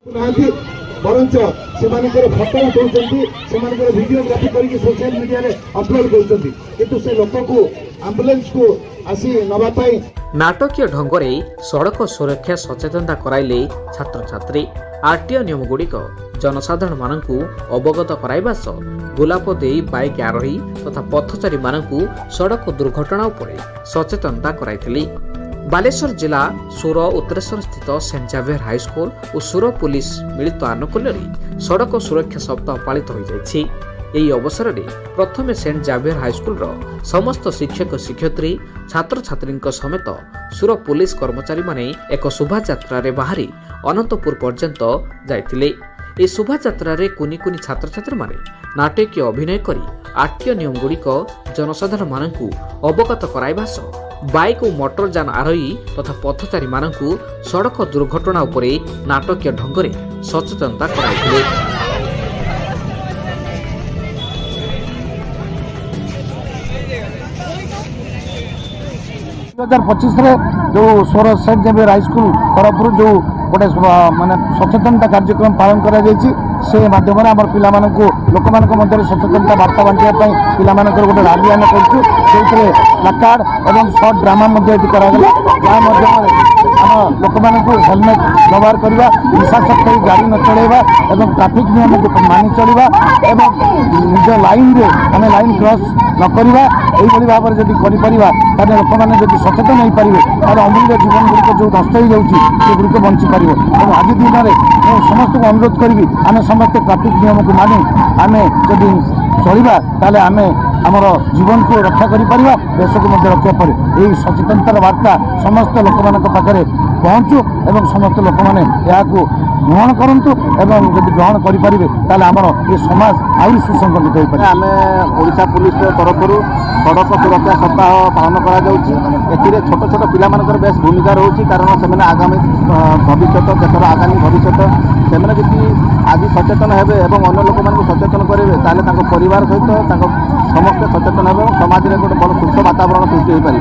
बरंच से फटो उठाऊँ भिडियोग्राफी करके सोशल मीडिया रे अपलोड कर से लोक को आंबुलेंस को आसी नवाई नाटकीय ढंगरे सड़क सुरक्षा सचेतनता कराइले छात्र छात्री आरटीओ नियम गुड़िक जनसाधारण मानकु अवगत कराइबा सह गुलाप देई बाइक आरोही तथा पथचारी मानकु सड़क दुर्घटना उपरे सचेतनता कराइथिली। बालेश्वर जिला सुर उत्तरेश्वर स्थित सेंट जावियर हाईस्कूल और सुर पुलिस मिलित आनुकूल्य सड़क सुरक्षा सप्ताह पालित हो जाइछि। एही अवसर में प्रथमे सेंट जावियर हाईस्कूल समस्त शिक्षक शिक्षयित्री छात्र छात्री समेत सुर पुलिस कर्मचारी माने एक शोभायात्रा बाहरी अनंतपुर पर्यंत जाइथिले। ए शोभायात्रा कुनी कुनी छात्र छात्री माने नाटकीय अभिनय करी आरटीओ नियम गुड़िक जनसाधारण मानकु अवगत कराइबा सह बाइक और मोटर जान आरोही तथा पथचारी मानकु सड़क दुर्घटना उपरे नाटकीय ढंगरे सचेतनता कराइथिले। 2025 जो सोर सेंट जेवियर हाईस्कूल तरफ जो गोटे माने सचेतनता कार्यक्रम पालन करा जायछि से माध्यम आम पिला लोक मध्य सचेतनता वार्ता बांटा पिला गोटे रैली आम कर प्लाकार्ड और सर्ट ड्रामा जहाँ आम लोक हेलमेट व्यवहार करवा निशाशक्त गाड़ी न चलवा और ट्रैफिक नियम को मानि चलवा निज लाइन रे आम लाइन क्रॉस न करवा यही भाव में जब कर लोक मैंने जब सचेतन हो पारे तार अमूल्य जीवन गुड़िक जो नष्ट हो जाए गुड़िक बंची पार। आज दिन में समस्त को अनुरोध करी आम समस्त ट्रैफिक नियम को मानि आम जब चलवा ताले आम आमर जीवन को रक्षा कर देश को रक्षा पड़े। यही सचेतनतार वार्ता समस्त लोक पाखे पहुँचू और समस्त लोक मैंने ग्रहण करूँ एवं जब ग्रहण करेंगे ताले आमर ये समाज आहरी सुसंगठित हो पाए। आम ओडिशा पुलिस तरफ सड़क सुरक्षा सप्ताह पालन कर छोट छोट पिला बेस भूमिका रोचे कारण से आगामी भविष्य देशर आगामी भविष्य से आज सचेतन हेबे एवं अन्य लोक मान सचेतन करेंगे ताले परिवार सहित समस्त सचेतन हेबे समाज में गोटे बड़ सुस्थ वातावरण सृष्टि हो पार।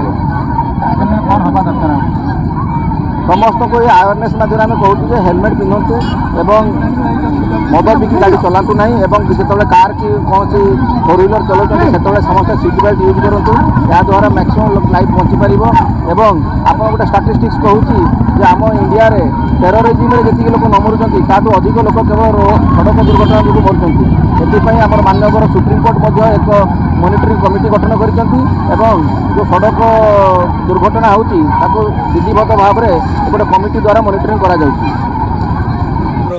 समस्त को ये अवेयरनेस माध्यम आम कहूँ हेलमेट पिंधतु एवं मद पिकी गाड़ी चलातु ना जो कार कि कौन सी फोर व्हीलर चलाते से समस्त सीट बेल्ट यूज करूँ याद्वारा मैक्सिमम लाइफ बची पार। एवं आप गोटे स्टाटिस्टिक्स कहूँ आम इंडिया रे टेररिज्म जी लोक न मरुँच ताठू अधिक लोक केवल सड़क दुर्घटना जो मरुँच से आम माननीय सुप्रीमकोर्ट एक मॉनिटरिंग कमिटी गठन कर जो सड़क दुर्घटना होती विधिवत भाव में गोटे कमिटी द्वारा मॉनिटरिंग करा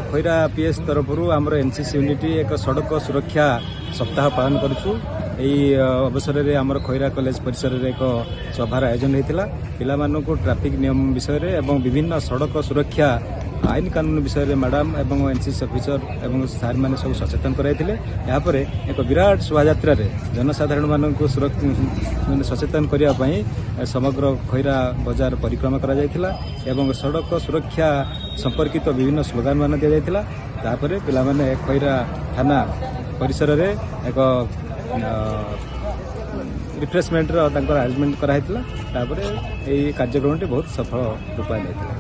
खैरा पीएस तरफ आमर एनसीसी यूनिट एक सड़क सुरक्षा सप्ताह पालन करुचु। यही अवसर में आमर खैरा कॉलेज परिसर में एक सभार आयोजन होता पिला मानकु ट्रैफिक नियम विषय में एवं विभिन्न सड़क सुरक्षा आईन कानून विषय में मैडम एवं एनसीसी ऑफिसर एवं सार मैंने सब सचेतन कराइथिले। यापर एक विराट शोभायात्रा जनसाधारण मानकु सचेतन करने समग्र खैरा बजार परिक्रमा करा जायथिला एवं सड़क सुरक्षा संपर्कित विभिन्न स्लोगान मान दि जायथिला। तापर पिला माने खैरा थाना परिसर में एक रिफ्रेशमेंट आयोजन कराइथिला। तापर एही कार्यक्रम बहुत सफल रूपायन होइथिला।